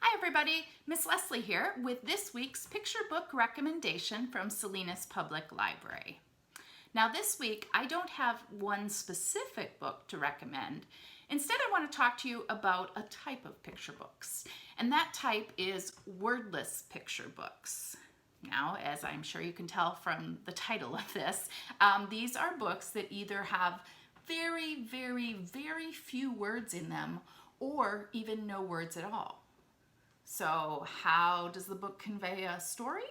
Hi everybody, Miss Leslie here with this week's picture book recommendation from Salinas Public Library. Now this week I don't have one specific book to recommend. Instead I want to talk to you about a type of picture books, and that type is wordless picture books. Now, as I'm sure you can tell from the title of this, these are books that either have very few words in them or even no words at all. So how does the book convey a story?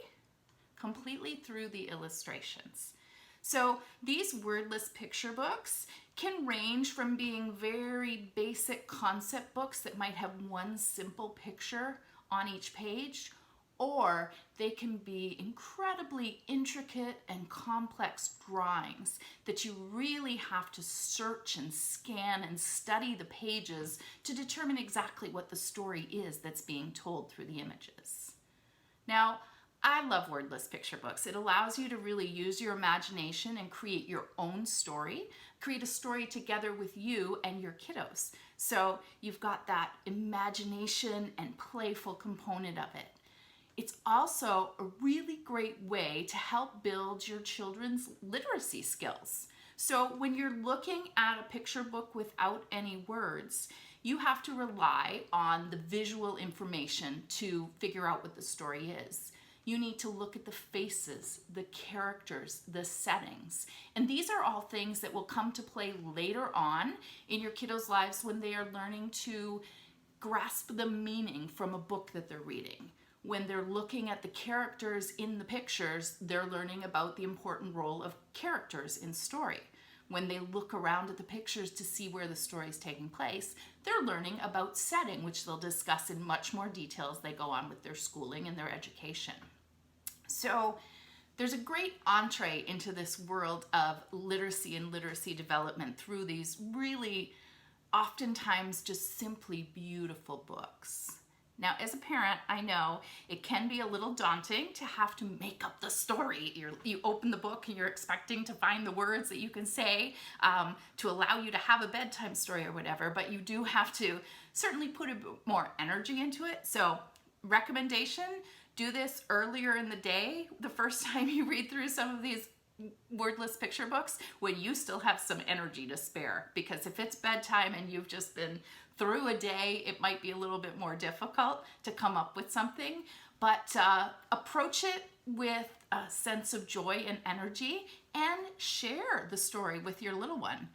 Completely through the illustrations. So these wordless picture books can range from being very basic concept books that might have one simple picture on each page, or they can be incredibly intricate and complex drawings that you really have to search and scan and study the pages to determine exactly what the story is that's being told through the images. Now, I love wordless picture books. It allows you to really use your imagination and create your own story, create a story together with you and your kiddos. So you've got that imagination and playful component of it. It's also a really great way to help build your children's literacy skills. So when you're looking at a picture book without any words, you have to rely on the visual information to figure out what the story is. You need to look at the faces, the characters, the settings. And these are all things that will come to play later on in your kiddos' lives when they are learning to grasp the meaning from a book that they're reading. When they're looking at the characters in the pictures, they're learning about the important role of characters in story. When they look around at the pictures to see where the story is taking place, they're learning about setting, which they'll discuss in much more detail as they go on with their schooling and their education. So there's a great entree into this world of literacy and literacy development through these really oftentimes just simply beautiful books. Now, as a parent, I know it can be a little daunting to have to make up the story. You open the book and you're expecting to find the words that you can say to allow you to have a bedtime story or whatever, but you do have to certainly put a bit more energy into it. So, recommendation, do this earlier in the day, the first time you read through some of these wordless picture books, when you still have some energy to spare, because if it's bedtime and you've just been through a day, it might be a little bit more difficult to come up with something, but approach it with a sense of joy and energy and share the story with your little one.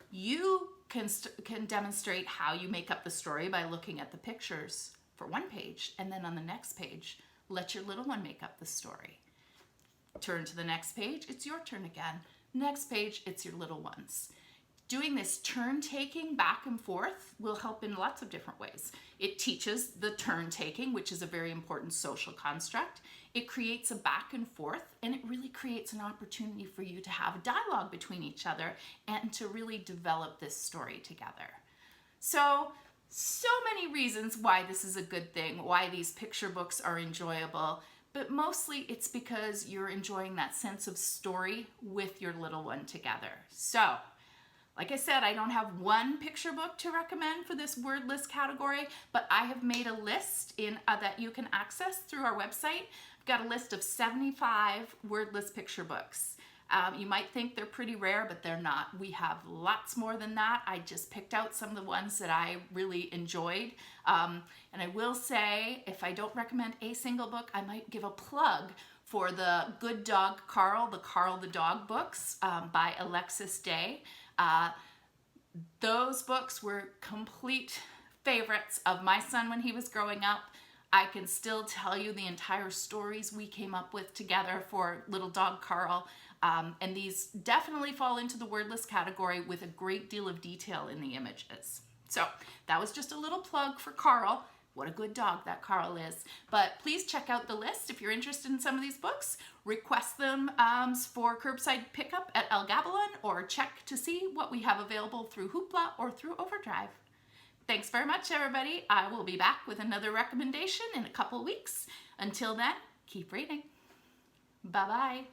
You can demonstrate how you make up the story by looking at the pictures for one page, and then on the next page, let your little one make up the story. Turn to the next page, it's your turn again. Next page, it's your little one's. Doing this turn-taking back and forth will help in lots of different ways. It teaches the turn-taking, which is a very important social construct. It creates a back and forth, and it really creates an opportunity for you to have a dialogue between each other and to really develop this story together. So many reasons why this is a good thing, why these picture books are enjoyable. But mostly it's because you're enjoying that sense of story with your little one together. So, like I said, I don't have one picture book to recommend for this wordless category, but I have made a list that you can access through our website. I've got a list of 75 wordless picture books. You might think they're pretty rare, but they're not. We have lots more than that. I just picked out some of the ones that I really enjoyed. And I will say, if I don't recommend a single book, I might give a plug for the Good Dog Carl, the Carl the Dog books by Alexis Day. Those books were complete favorites of my son when he was growing up. I can still tell you the entire stories we came up with together for Little Dog Carl. And these definitely fall into the wordless category with a great deal of detail in the images. So that was just a little plug for Carl. What a good dog that Carl is. But please check out the list if you're interested in some of these books. Request them for curbside pickup at El Gabalon, or check to see what we have available through Hoopla or through Overdrive. Thanks very much, everybody. I will be back with another recommendation in a couple weeks. Until then, keep reading. Bye-bye.